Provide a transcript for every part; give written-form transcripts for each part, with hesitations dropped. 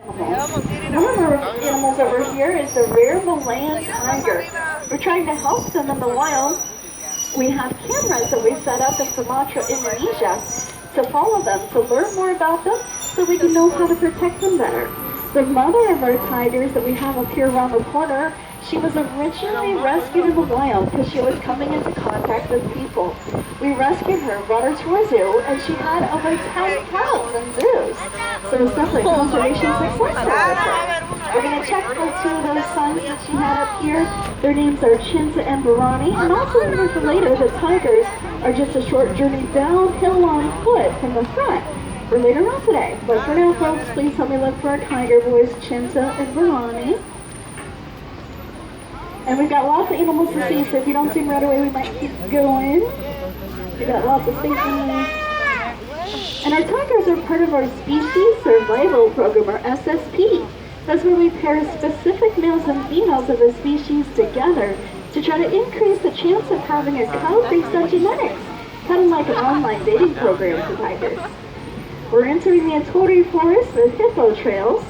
One of our animals over here is the rare Malayan tiger. We're trying to help them in the wild. We have cameras that we set up in Sumatra, Indonesia, to follow them, to learn more about them, so we can know how to protect them better. The mother of our tigers that we have up here around the corner, she was originally rescued in the wild because she was coming into contact with people. We rescued her, brought her to a zoo, and she had over 10 cows in zoos. So it's definitely a conservation success story with her. We're going to check for two of those sons that she had up here. Their names are Chinta and Barani. And also a little bit later, the tigers are just a short journey downhill on foot from the front for later on today. But for now, folks, please help me look for our tiger boys, Chinta and Barani. And we've got lots of animals to see, so if you don't see them right away, we might keep going. We've got lots of space in there. And our tigers are part of our Species Survival Program, or SSP. That's where we pair specific males and females of a species together to try to increase the chance of having a cub based on genetics. Kind of like an online dating program for tigers. We're entering the Atori Forest with hippo trails.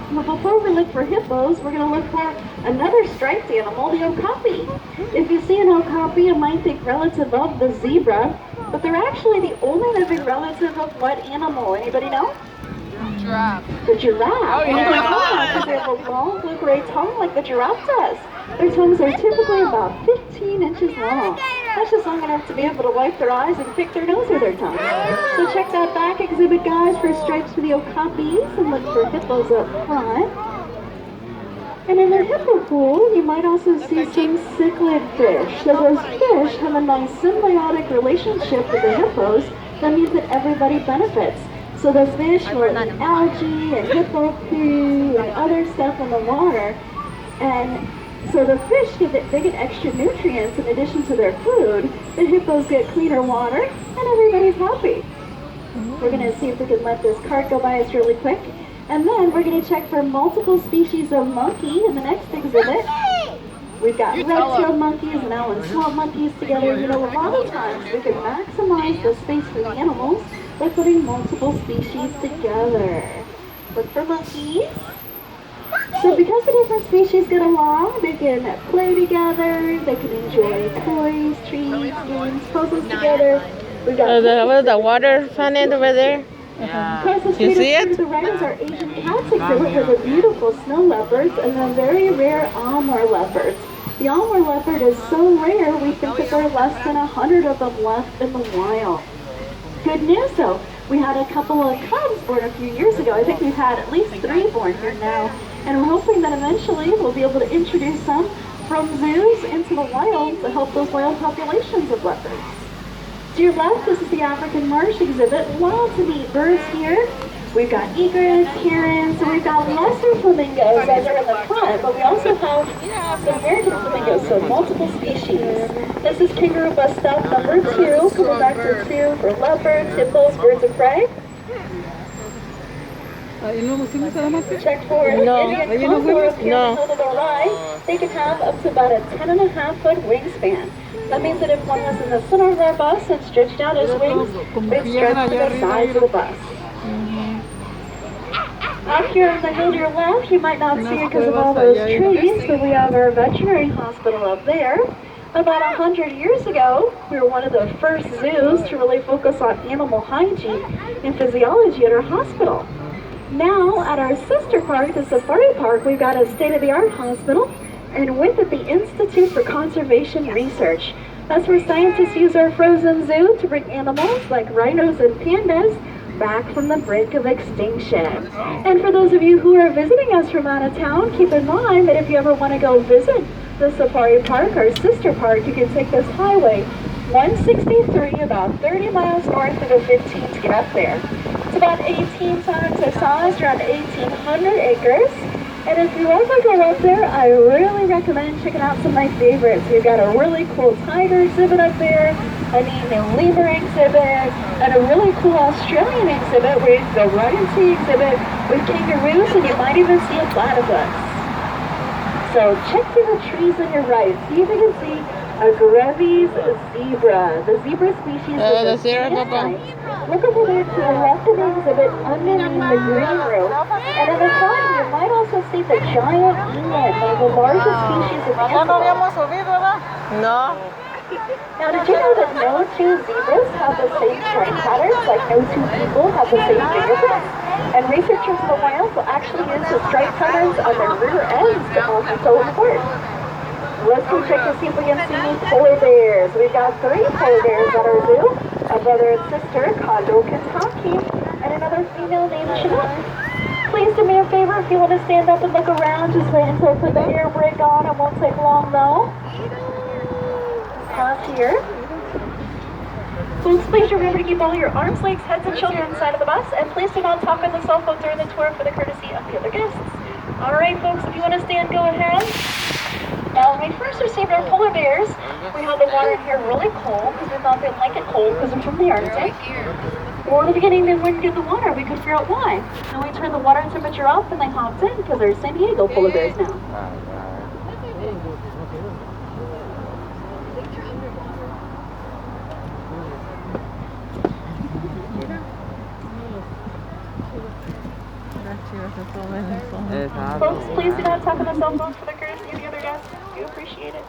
But before we look for hippos, we're going to look for another striped animal, the okapi. If you see an okapi, you might think relative of the zebra, but they're actually the only living relative of what animal? Anybody know? Giraffe. The giraffe. Oh, yeah. Because they have a long blue-gray tongue like the giraffe does. Their tongues are typically about 15 inches long. That's just long enough to be able to wipe their eyes and pick their nose with their tongue. So check that back exhibit, guys, for stripes for the okapis, and look for hippos up front. And in the hippo pool, you might also see some cichlid fish. So those fish have a nice symbiotic relationship with the hippos. That means that everybody benefits. So those fish will eat algae and hippo poo and other stuff in the water. And so the fish they get extra nutrients in addition to their food. The hippos get cleaner water, and everybody's happy. We're going to see if we can let this cart go by us really quick. And then we're going to check for multiple species of monkey in the next exhibit. We've got red-tailed monkeys and Allen swamp monkeys together. You know, a lot of times we can maximize the space for the animals by putting multiple species together. Look for monkeys. So because the different species get along, they can play together, they can enjoy toys, treats, games, puzzles together. We've got the water fountain over there. Across the You street see to it? the right is our Asian cats exhibit with the beautiful snow leopards and the very rare Amur leopards. The Amur leopard is so rare, we think that there are less than 100 of them left in the wild. Good news though, we had a couple of cubs born a few years ago. I think we've had at least 3 born here now. And we're hoping that eventually we'll be able to introduce some from zoos into the wild to help those wild populations of leopards. To your left, this is the African Marsh exhibit. Lots of neat birds here. We've got egrets, herons, and we've got lesser flamingos that are in the front, but we also have some American flamingos, so multiple species. This is kangaroo bus stop number 2, coming back to 2 for leopards, hippos, birds of prey. Check for Indian contour up here in the middle of the ride. They can have up to about a 10.5-foot wingspan. That means that if one was in the center of our bus and stretched out his wings, they'd stretch to the sides of the bus. Out here on the hill to your left, you might not see it because of all those trees, but we have our veterinary hospital up there. About 100 years ago, we were one of the first zoos to really focus on animal hygiene and physiology at our hospital. Now, at our sister park, the Safari Park, we've got a state-of-the-art hospital, and with it, the Institute for Conservation Research. That's where scientists use our frozen zoo to bring animals like rhinos and pandas back from the brink of extinction. And for those of you who are visiting us from out of town, keep in mind that if you ever want to go visit the Safari Park, our sister park, you can take this highway 163 about 30 miles north of the 15 to get up there. It's about 18 times the size, around 1,800 acres. And if you ever go up there, I really recommend checking out some of my favorites. We've got a really cool tiger exhibit up there, a neat new lemur exhibit, and a really cool Australian exhibit with the royalty exhibit with kangaroos, and you might even see a platypus. So check through the trees on your right, see if you can see A Grevy's zebra. The zebra species with the the zebra, skin Papa. types. Look over there to the left of the exhibit underneath the green room. And in the front, you might also see the giant eland, one of the largest species of antelope. No. Now, did you know that no two zebras have the same stripe patterns, like no two people have the same fingerprints? And researchers in the wild will actually use the stripe patterns on their rear ends to often tell them apart. Let's go check to see if we can see any polar bears. We've got 3 polar bears at our zoo, a brother and sister, Condor Kentucky, and another female named Chinook. Please do me a favor, if you want to stand up and look around, just wait until I put the air brake on. It won't take long though. Pause here. Folks, please remember to keep all your arms, legs, heads, and children inside of the bus, and please do not talk on the cell phone during the tour for the courtesy of the other guests. All right, folks, if you want to stand, go ahead. Now, when we first received our polar bears, we had the water in here really cold because we thought they'd like it cold because they're from the Arctic. Or in the beginning, they wouldn't get the water. We couldn't figure out why. Then we turned the water temperature up and they hopped in because they're San Diego polar bears now. Folks, please do not talk on the cell phone for the courtesy of the other guests. We do appreciate it.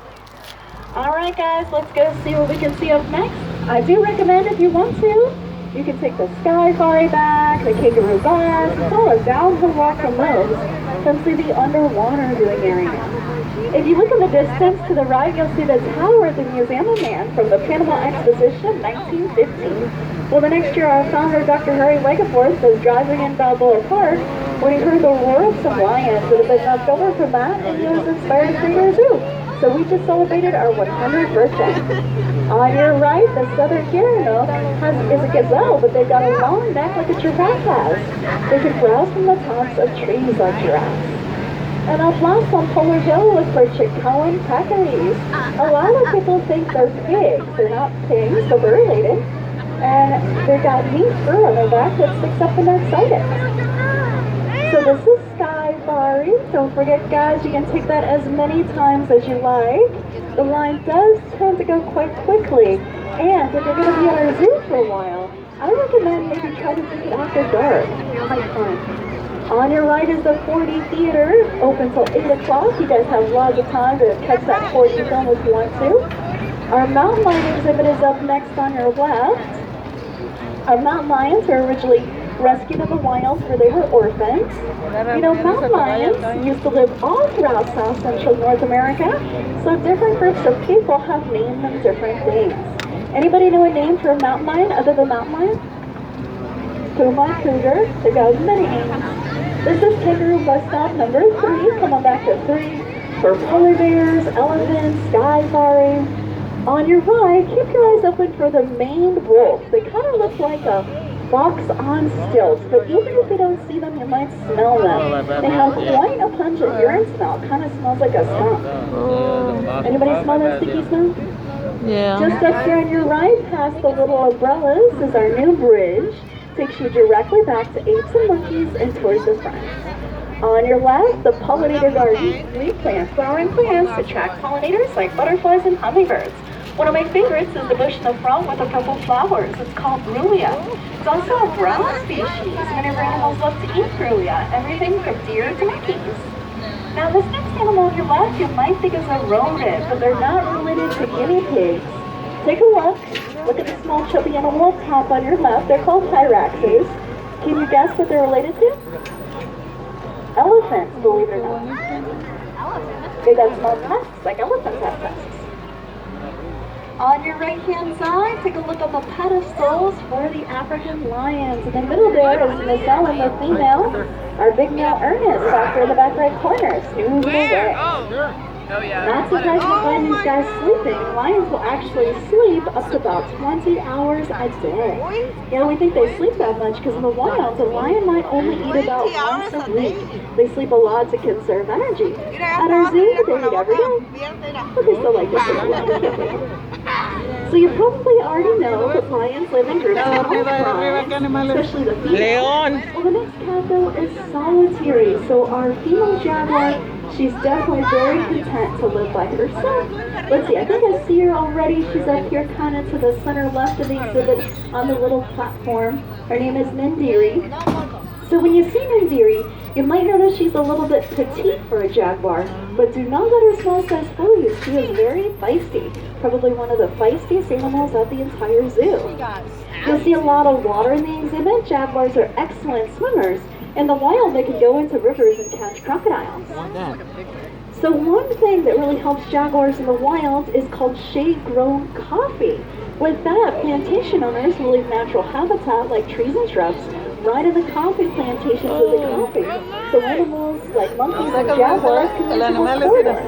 Alright guys, let's go see what we can see up next. I do recommend, if you want to, you can take the Sky Safari back, the Kangaroo Bus. It's all a downhill walk from those. Come see the underwater viewing area. If you look in the distance to the right, you'll see the tower of the Museum of Man from the Panama Exposition 1915. Well, the next year our founder, Dr. Harry Wegeforth, was driving in Balboa Park when he heard the roar of some lions that had been left over from that, and he was inspired to create our zoo. So we just celebrated our 100th birthday. On your right, the southern Guerino is a gazelle, but they've got a long neck like a giraffe has. They can browse from the tops of trees like giraffes. And up last on Polar Hill is for Chicoan peccaries. A lot of people think they're pigs. They're not pigs, but they're related. And they've got neat fur on their back that sticks up when they're excited. So this is Sky Safari. Don't forget, guys, you can take that as many times as you like. The line does tend to go quite quickly. And if you're going to be at our zoo for a while, I recommend maybe try to take it after dark. Quite fun. On your right is the 4D Theater, open till 8 o'clock. You guys have lots of time to catch that 4D film if you want to. Our mountain lion exhibit is up next on your left. Our mountain lions were originally rescued in the wilds where they were orphans. You know, mountain lions used to live all throughout South Central North America, so different groups of people have named them different things. Anybody know a name for a mountain lion other than mountain lion? Puma, cougar, they've got many names. This is kangaroo bus stop number 3, coming back to 3 for polar bears, elephants, Sky Safari. On your right, keep your eyes open for the maned wolf. They kind of look like a fox on stilts, but even if you don't see them, you might smell them. They have quite a pungent urine smell. It kind of smells like a skunk. Anybody smell that sticky smell? Yeah. Just up here on your right, past the little umbrellas, is our new bridge. Takes you directly back to apes and monkeys and towards the front. On your left, the pollinator garden. We plant flowering plants to attract pollinators like butterflies and hummingbirds. One of my favorites is the bush in the front with a couple flowers. It's called Brulia. It's also a brown species. Many of our animals love to eat Brulia, everything from deer to monkeys. Now this next animal on your left you might think is a rodent, but they're not related to guinea pigs. Take a look. Look at the small chubby animal up top on your left. They're called Hyraxes. Can you guess what they're related to? Elephants, believe it or not. They got small tusks, like elephants have tusks. On your right-hand side, take a look at the pedestals for the African lions. In the middle there is Gazelle and the female. Our big male Ernest back there in the back right corner, snoozing away. Oh yeah. Not surprised to find these guys sleeping. Lions will actually sleep up to about 20 hours a day. Yeah, we think they sleep that much because in the wild, the lion might only eat about once a week. They sleep a lot to conserve energy. At our zoo, they eat every day. But they still like to sleep. So you probably already know that lions live in groups of lions, especially the female. Leon. Well, the next cat though is solitary. So our female jaguar, she's definitely very content to live by herself. Let's see, I think I see her already. She's up here kind of to the center left of the exhibit on the little platform. Her name is Nindiri. So when you see Nindiri, you might notice she's a little bit petite for a jaguar, but do not let her small size fool you. She is very feisty, probably one of the feistiest animals at the entire zoo. You'll see a lot of water in the exhibit. Jaguars are excellent swimmers. In the wild, they can go into rivers and catch crocodiles. So one thing that really helps jaguars in the wild is called shade-grown coffee. With that, plantation owners will leave natural habitat like trees and shrubs right in the coffee plantations with the coffee. So animals like monkeys and jaguars can use the corridor.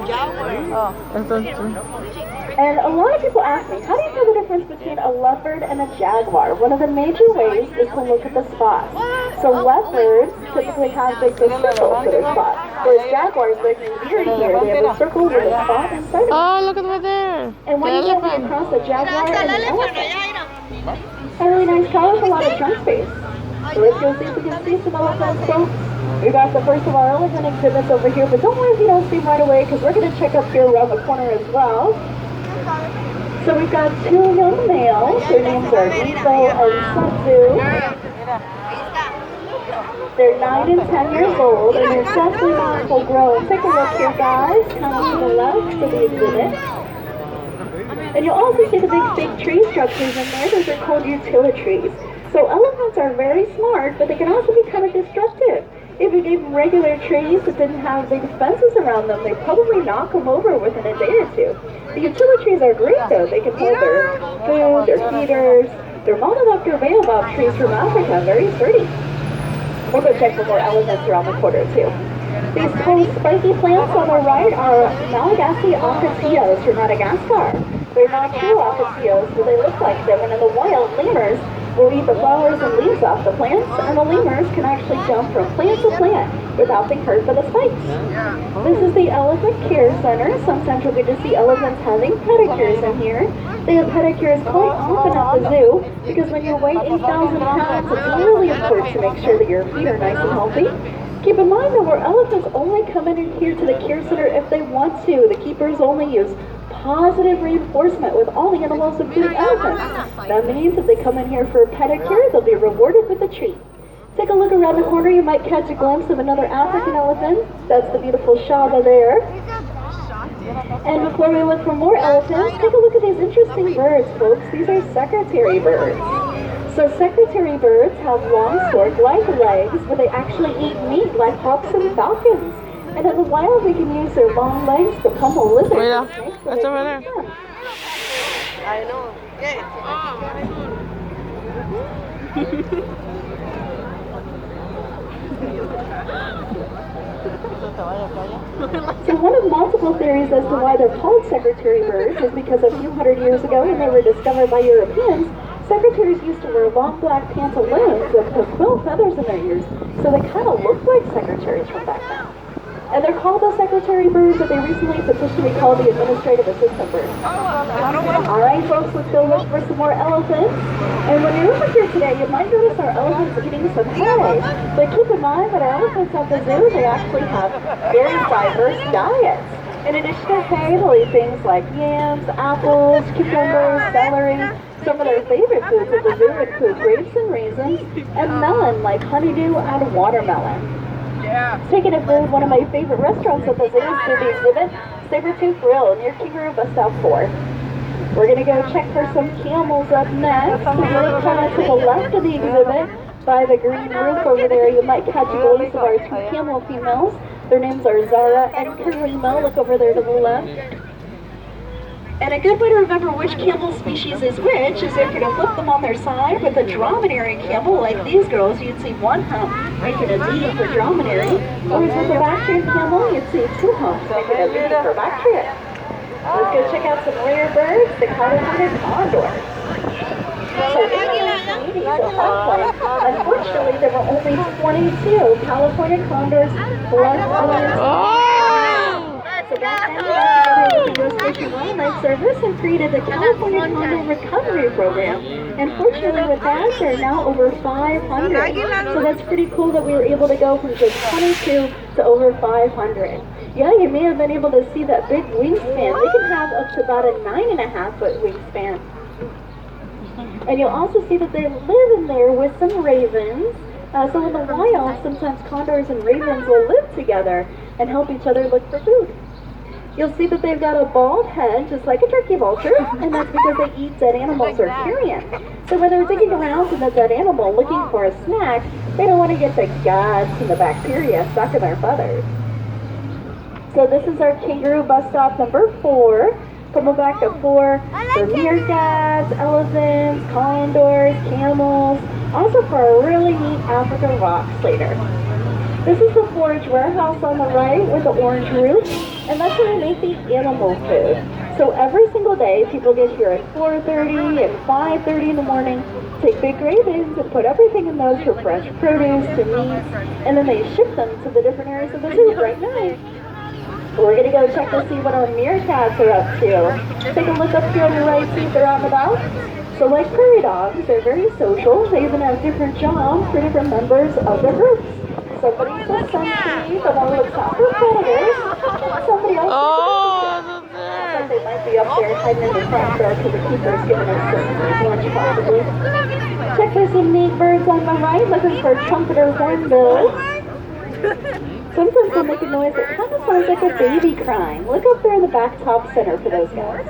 And a lot of people ask me, how do you know the difference between a leopard and a jaguar? One of the major ways is to look at the spots. So leopards typically have big circles for their spots, whereas jaguars, like here, they have a circle with a spot inside of it. Oh, look at right there. And when you come across a jaguar and an elephant, a really nice color with a lot of trunk space. So let's go see if we can see some elephants, folks. We got the first of our elephant exhibits over here, but don't worry if you don't see them right away, because we're going to check up here around the corner as well. So we've got two young males. Their names are Grizzly and Jesús. They're 9 and 10 years old, and they're definitely not full grown. Take a look here, guys, kind of to the left of the exhibit. And you'll also see the big fig tree structures in there. Those are called utilitries. So elephants are very smart, but they can also be kind of destructive. If you gave them regular trees that didn't have big fences around them, they'd probably knock them over within a day or two. The utilitries are great though. They can hold their food, their feeders. They're modeled baobab trees from Africa, very sturdy. We'll go check for more elephants around the corner too. These tall spiky plants on the right are Malagasy ocotillos from Madagascar. They're not true ocotillos, but they look like them, and in the wild, lemurs will eat the flowers and leaves off the plants, and the lemurs can actually jump from plant to plant without being hurt by the spikes. This is the Elephant Care Center. Sometimes you'll get to see elephants having pedicures in here. They have pedicures quite often at the zoo, because when you weigh 8,000 pounds, it's really important to make sure that your feet are nice and healthy. Keep in mind that where elephants only come in here to the care center if they want to. The keepers only use positive reinforcement with all the animals, including elephants. That means if they come in here for a pedicure, they'll be rewarded with a treat. Take a look around the corner, you might catch a glimpse of another African elephant. That's the beautiful Shaba there. And before we look for more elephants, take a look at these interesting birds, folks. These are secretary birds. So secretary birds have long stork-like legs, but they actually eat meat like hawks and falcons. And in the wild, they can use their long legs to pummel lizards. Mira, that's over there. I know. So one of multiple theories as to why they're called secretary birds is because a few hundred years ago, when they were discovered by Europeans, secretaries used to wear long black pantaloons that put quill feathers in their ears, so they kind of looked like secretaries from back then. And they're called the secretary birds, but they recently petitioned to be called the administrative assistant birds. Alright folks, let's go look for some more elephants. And when you're over here today, you might notice our elephants eating some hay. But keep in mind that elephants at the zoo, they actually have very diverse diets. In addition to hay, they'll eat things like yams, apples, cucumbers, celery. Some of their favorite foods at the zoo include grapes and raisins, and melon like honeydew and watermelon. Speaking of food, one of my favorite restaurants at the zoo is through the exhibit, Sabertooth Grill near Kangaroo Bus Stop 4. We're going to go check for some camels up next. We're kind of to the left of the exhibit by the green roof over there. You might catch a glimpse of our two camel females. Their names are Zara and Karima. Look over there to the left. And a good way to remember which camel species is which is if you're going to flip them on their side. With a dromedary camel like these girls, you'd see one hump making a D for dromedary. Whereas with a Bactrian camel, you'd see two humps making a V for Bactrian. Let's go check out some rare birds, the color-coded condors. So in the 1980s at one point, unfortunately, there were only 22 California condors plus others. So that's Fish and Wildlife Service and created the California Condor Recovery Program. And fortunately with that, there are now over 500. So that's pretty cool that we were able to go from just 22 to over 500. Yeah, you may have been able to see that big wingspan. They can have up to about a 9.5-foot wingspan. And you'll also see that they live in there with some ravens. So in the wild, sometimes condors and ravens will live together and help each other look for food. You'll see that they've got a bald head, just like a turkey vulture, and that's because they eat dead animals or carrion. So when they're digging around in the dead animal looking for a snack, they don't want to get the guts and the bacteria stuck in their feathers. So this is our kangaroo bus stop number 4. Coming back to 4 for meerkats, elephants, condors, camels, also for a really neat African rock slater. This is the Forage Warehouse on the right with the orange roof, and that's where they make the animal food. So every single day, people get here at 4:30 and 5:30 in the morning, take big gray bins and put everything in those for fresh produce to meat, and then they ship them to the different areas of the zoo right now. We're going to go check to see what our meerkats are up to. Take a look up here on your right, see if they're out and about. So like prairie dogs, they're very social. They even have different jobs for different members of their groups. Somebody's a sentry, the one looks out for predators, and somebody else but they might be up there hiding in the front door because the keeper's giving us some lunch possibly. Check for some neat birds on the right, looking for trumpeter hornbills. Sometimes they'll make a noise that kind of sounds like a baby crying. Look up there in the back top center for those guys.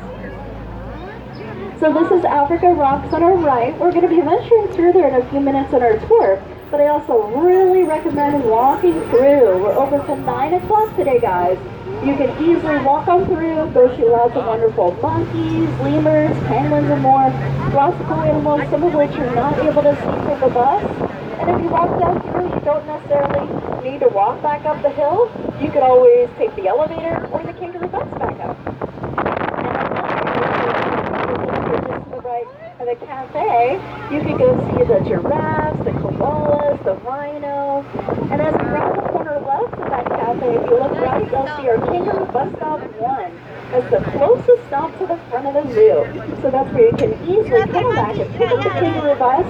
So this is Africa Rocks on our right. We're going to be venturing through there in a few minutes on our tour, but I also really recommend walking through. We're open till 9 o'clock today, guys. You can easily walk on through, go see lots of wonderful monkeys, lemurs, penguins, and more. Lots of cool animals, some of which you're not able to see from the bus. And if you walk down through, you don't necessarily need to walk back up the hill. You could always take the elevator or the kangaroo bus back up. And to the right of the cafe, you can go see the giraffes, the koalas, the rhino. And as we round the corner left of that cafe, if you look right, you'll see our kangaroo bus stop 1. That's the closest stop to the front of the zoo. So that's where you can easily come back and pick up the kangaroo bus.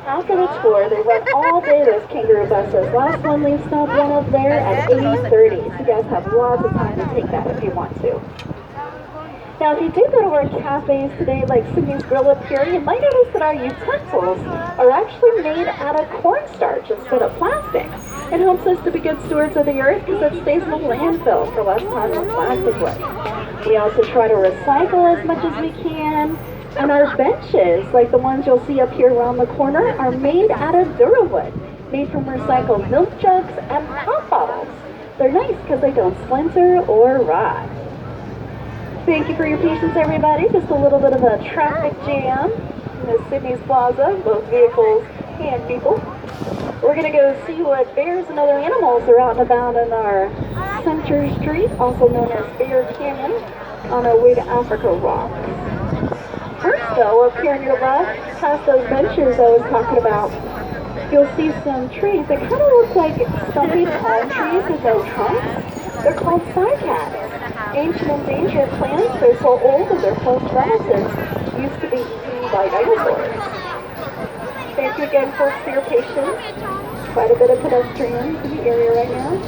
After the tour, they run all day, those kangaroo buses. Last one leaves stop 1 up there at 8:30. So you guys have lots of time to take that if you want to. Now, if you do go to our cafes today, like Sydney's Grill up here, you might notice that our utensils are actually made out of cornstarch instead of plastic. It helps us to be good stewards of the earth because it stays in the landfill for less time than plastic would. We also try to recycle as much as we can. And our benches, like the ones you'll see up here around the corner, are made out of Durawood, made from recycled milk jugs and pop bottles. They're nice because they don't splinter or rot. Thank you for your patience, everybody. Just a little bit of a traffic jam in the Sydney's Plaza, both vehicles and people. We're going to go see what bears and other animals are out and about in our Center Street, also known as Bear Canyon, on our way to Africa Rocks. First, though, up here on your left, past those benches I was talking about, you'll see some trees that kind of look like stumpy palm trees with no trunks. They're called cycads. Ancient endangered plants. They're so old that their close relatives used to be eaten by dinosaurs. Thank you again, folks, for your patience. Quite a bit of pedestrians in the area right now.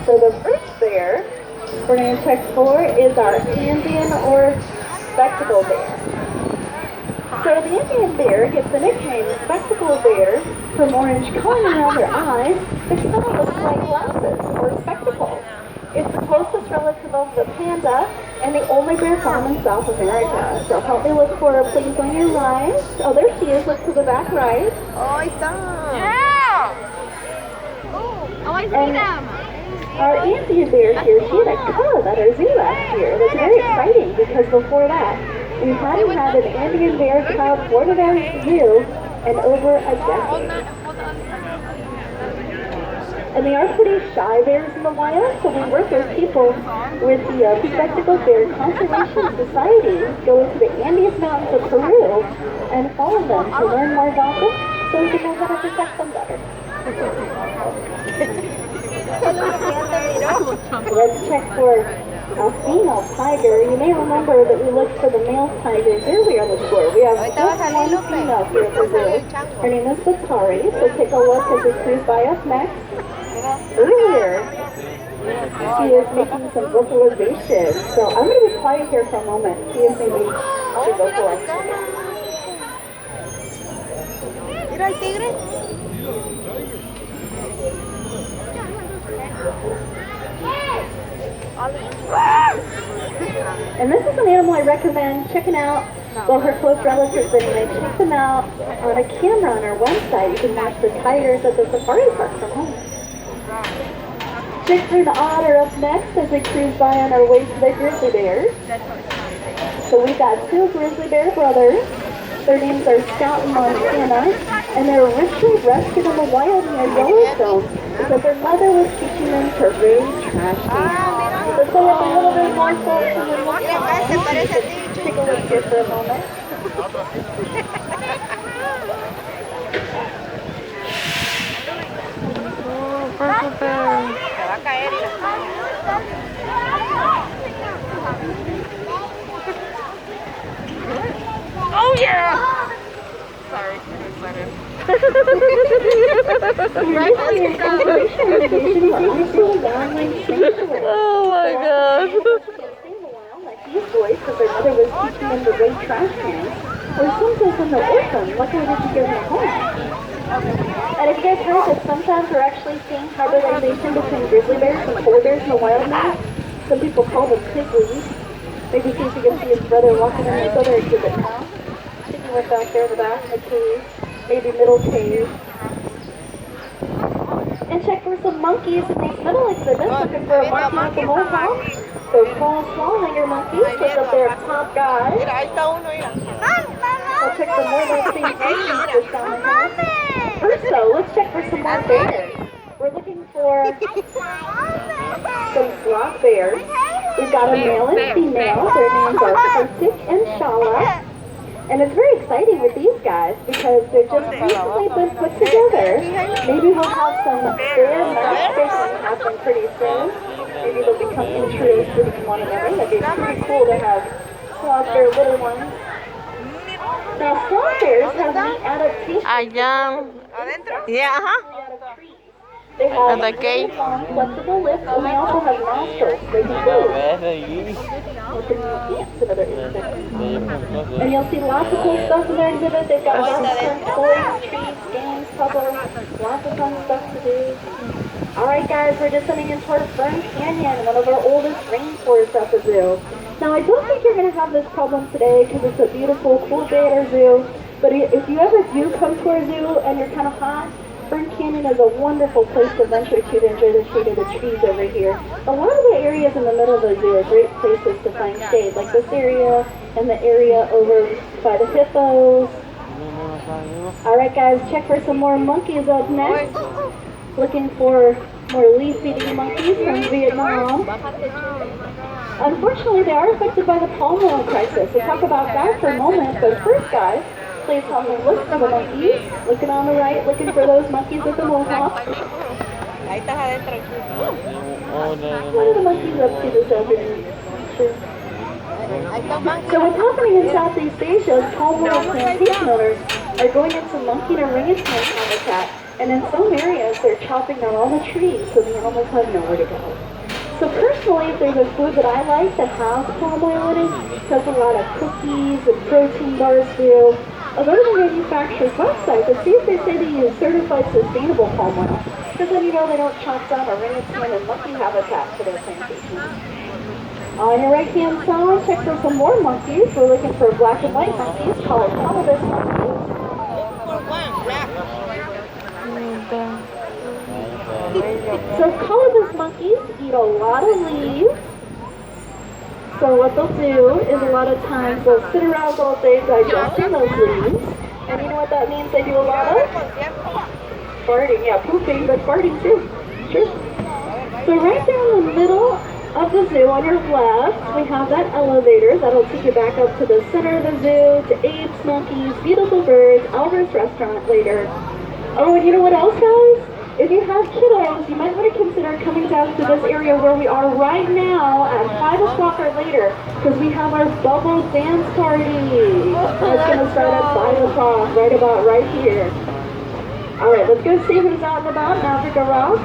So the first bear we're going to check for is our Indian or spectacle bear. So the Indian bear gets the nickname spectacle bear from orange coloring around their eyes that kind of looks like glasses or spectacles. It's the closest relative of the panda and the only bear found in South America. So help me look for her, please, on your right. Oh, there she is. Look to the back right. Oh, I saw. Yeah! Oh, I see them. Our Indian bear here, she had a cub at our zoo last year. That's very exciting because before that, we hadn't had an Indian bear cub boarded at our zoo in over a decade. And they are pretty shy bears in the wild, so we work with people with the Spectacled Bear Conservation Society, go into the Andes Mountains of Peru and follow them to learn more about them so we can know how to protect them better. Let's check for a female tiger. You may remember that we looked for the male tigers earlier on the tour. We have just one female here at Brazil. Her name is Batari, so take a look as we cruise by us next. Earlier, she is making some vocalization, so I'm going to be quiet here for a moment, see if maybe she vocalizes. Mira el tigre. And this is an animal I recommend checking out. Well, her close relatives anyway. Check them out on a camera on our website. You can watch the tigers at the safari park from home. Check for the otter up next as we cruise by on our way to the grizzly bears. So we've got two grizzly bear brothers. Their names are Scout and Montana, and they're richly rested in the wild near Yellowstone because their mother was teaching them to raise trash cans. Let's go up a little bit more folks and then we'll take a look here for a moment. Purple bear. Se va a caer. Oh yeah! Sorry, I'm excited. Oh my god. These boys, because their mother was teaching them to raise trash cans, or something from the orphan. Luckily, they could get them home. And if you guys heard that sometimes we're actually seeing hybridization between grizzly bears and polar bears in the wild now, some people call them piglies. Maybe see if you can see his brother walking in this other exhibit now. He went back there in the back in the cave, maybe middle cave. And check for some monkeys in these middle exhibits, looking for a monkey with a mohawk. Those small hanger monkeys, look up there at top guys. Mira, ahí está uno, mira. We'll check for more of those same species just down the hill. First though, let's check for some more bears. We're looking for some sloth bears. We've got a male and female. Their names are Kartik and Shala. And it's very exciting with these guys because they've just recently been put together. Maybe we'll have some bear matchmaking happen pretty soon. Maybe they'll become interested in one another. That'd be pretty cool to have sloth bear little ones. Now sloth bears have neat adaptations. Allá. ¿Adentro? Yeah, ajá. They have And the gate. long, flexible lips, and they also have nostrils. They can move. Open your pants, another exhibit. And you'll see lots of cool stuff in their exhibit. They've got lots of fun toys, treats, games, puzzles, lots of fun stuff to do. Alright guys, we're descending into our Fern Canyon, one of our oldest rainforests at the zoo. Now I don't think you're going to have this problem today because it's a beautiful, cool day at our zoo. But if you ever do come to our zoo and you're kind of hot, Fern Canyon is a wonderful place to venture to enjoy the shade of the trees over here. A lot of the areas in the middle of the zoo are great places to find shade, like this area and the area over by the hippos. Alright guys, check for some more monkeys up next. Looking for more leaf-eating monkeys from Vietnam. Unfortunately, they are affected by the palm oil crisis. We'll talk about that for a moment, but first guys, please help me look for the monkeys. Looking on the right, looking for those monkeys with the mohawk. Ahí estás adentro. What are the monkeys up to this afternoon? Sure. So what's happening in Southeast Asia is palm oil plantation owners are going into monkey and orangutan habitat, and in some areas they're chopping down all the trees so the animals have nowhere to go. So personally, if there's a food that I like that has palm oil in it, has a lot of cookies and protein bars do, I'll go to the manufacturer's website to see if they say they use certified sustainable palm oil, because then you know they don't chop down orangutan and monkey habitat for their plantations. On your right hand side, check for some more monkeys. We're looking for black and white monkeys called colobus monkeys. So colobus monkeys eat a lot of leaves. So what they'll do is a lot of times they'll sit around all day digesting those leaves. And you know what that means they do a lot of? Farting, yeah, pooping, but farting too. pictures. So right there in the middle of the zoo on your left, we have that elevator that'll take you back up to the center of the zoo, to apes, monkeys, beautiful birds, Albert's restaurant later. Oh, and you know what else, guys? If you have kiddos, you might want to consider coming down to this area where we are right now at 5 o'clock or later, because we have our bubble dance party. That's going to start at 5 o'clock, right here. Alright, let's go see who's out and about in Africa Rocks.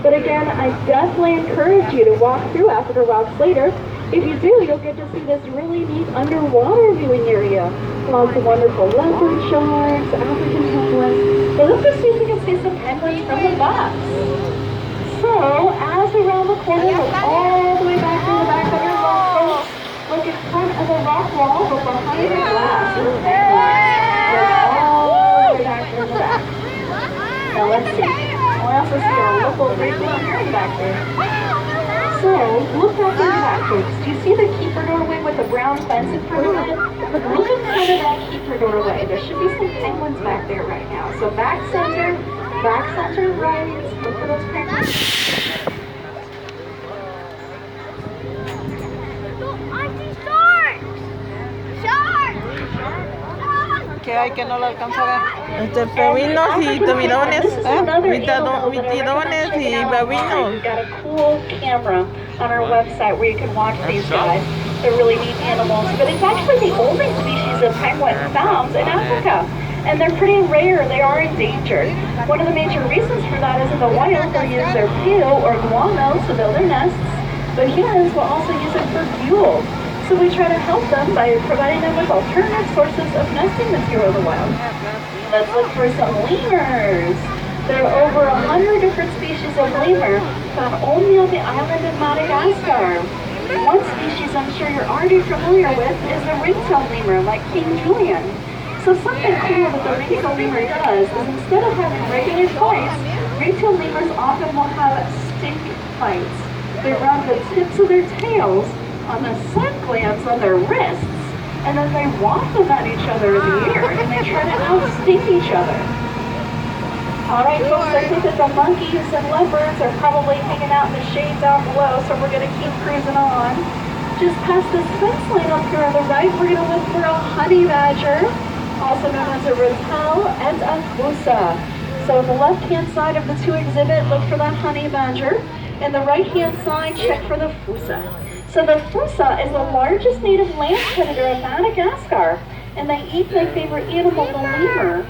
But again, I definitely encourage you to walk through Africa Rocks later. If you do, you'll get to see this really neat underwater viewing area. Lots of wonderful leopard sharks, African penguins. But let's just see if we can see some penguins from the bus. So, as around the corner, look all the way back to the back of your rock. Look in front of the rock wall, but behind the glass. Look all the way back to the back. Now let's see. I also see our local great one back there. So, look back in the back, folks. Do you see the keeper doorway with the brown fence in front of it? Look in front of that keeper doorway. There should be some penguins back there right now. So back center, right. Look for those penguins. I see sharks! Sharks! ¿Qué hay que no lo alcanzo a ver? Pingüinos y tiburones. Tiburones y babinos. We've got a cool camera on our website where you can watch these guys. They're really neat animals, but it's actually the only species of penguin found in Africa. And they're pretty rare, they are endangered. One of the major reasons for that is in the wild they'll use their peel or guano to build their nests, but humans will also use it for fuel. So we try to help them by providing them with alternative sources of nesting material in the wild. Let's look for some lemurs. There are over 100 different species of lemur found only on the island of Madagascar. One species I'm sure you're already familiar with is the ring-tailed lemur, like King Julian. So something cool that the ring-tailed lemur does is instead of having regular fights, ring-tailed lemurs often will have stink fights. They run the tips of their tails on the scent glands on their wrists, and then they walk them at each other in the air, and they try to outsting each other. Alright folks, I think that the monkeys and leopards are probably hanging out in the shade down below, so we're going to keep cruising on. Just past this fence line up here on the right, we're going to look for a honey badger, also known as a ratel and a fusa. So on the left-hand side of the two exhibit, look for the honey badger, and the right-hand side, check for the fusa. So the fusa is the largest native land predator in Madagascar, and they eat their favorite animal, the lemur.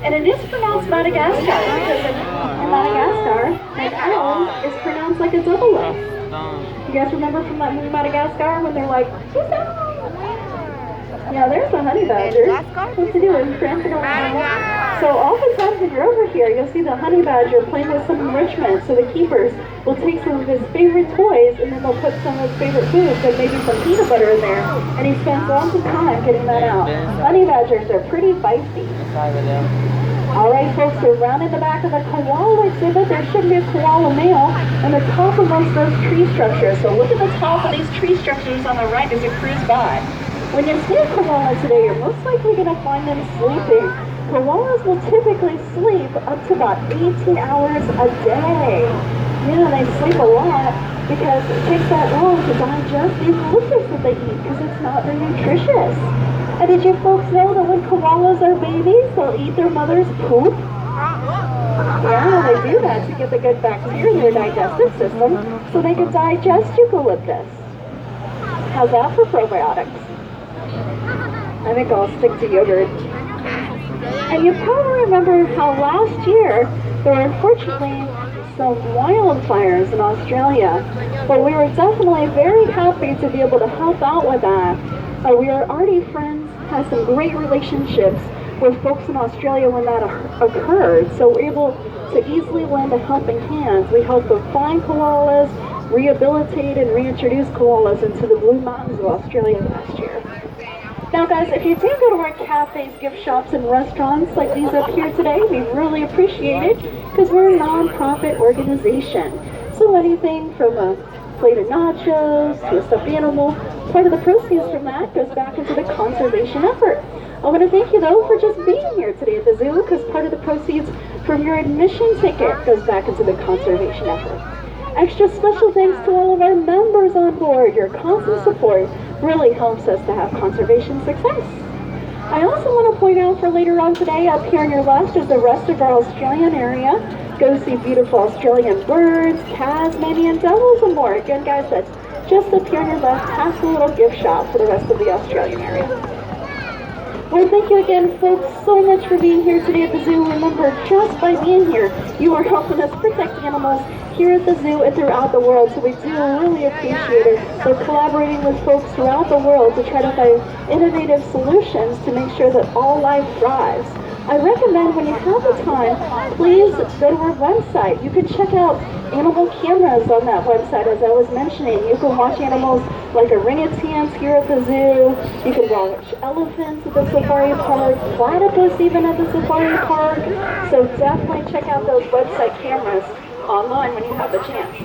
And it is pronounced Madagascar, because in Madagascar, an L is pronounced like a double O. You guys remember from that movie Madagascar when they're like, fusa? Yeah, there's a honey badger. What's he doing? Prancing around. So oftentimes when you're over here, you'll see the honey badger playing with some enrichment. So the keepers will take some of his favorite toys and then they'll put some of his favorite foods, like maybe some peanut butter in there. And he spends lots of time getting that out. Honey badgers are pretty feisty. Alright folks, so around in the back of the koala exhibit, there should be a koala male on the top of most of those tree structures. So look at the top of these tree structures on the right as you cruise by. When you see a koala today, you're most likely going to find them sleeping. Koalas will typically sleep up to about 18 hours a day. Yeah, they sleep a lot because it takes that long to digest these liquids that they eat because it's not very nutritious. And did you folks know that when koalas are babies, they'll eat their mother's poop? Yeah, they do that to get the good bacteria in their digestive system so they can digest eucalyptus. How's that for probiotics? I think I'll stick to yogurt. And you probably remember how last year there were unfortunately some wildfires in Australia. But we were definitely very happy to be able to help out with that. We are already friends, had some great relationships with folks in Australia when that occurred. So we're able to easily lend a helping hand. We helped them find koalas, rehabilitate and reintroduce koalas into the Blue Mountains of Australia last year. Now guys, if you do go to our cafes, gift shops, and restaurants like these up here today, we really appreciate it because we're a non-profit organization. So anything from a plate of nachos to a stuffed animal, part of the proceeds from that goes back into the conservation effort. I want to thank you though for just being here today at the zoo, because part of the proceeds from your admission ticket goes back into the conservation effort. Extra special thanks to all of our members on board. Your constant support really helps us to have conservation success. I also want to point out for later on today, up here on your left is the rest of our Australian area. Go see beautiful Australian birds, Tasmanian devils, and more. Again, guys, that's just up here on your left, past the little gift shop for the rest of the Australian area. Well, thank you again, folks, so much for being here today at the zoo. Remember, just by being here, you are helping us protect animals here at the zoo and throughout the world. So we do really appreciate it. We're collaborating with folks throughout the world to try to find innovative solutions to make sure that all life thrives. I recommend when you have the time, please go to our website. You can check out animal cameras on that website, as I was mentioning. You can watch animals like orangutans here at the zoo. You can watch elephants at the safari park, platypus even at the safari park. So definitely check out those website cameras online when you have the chance.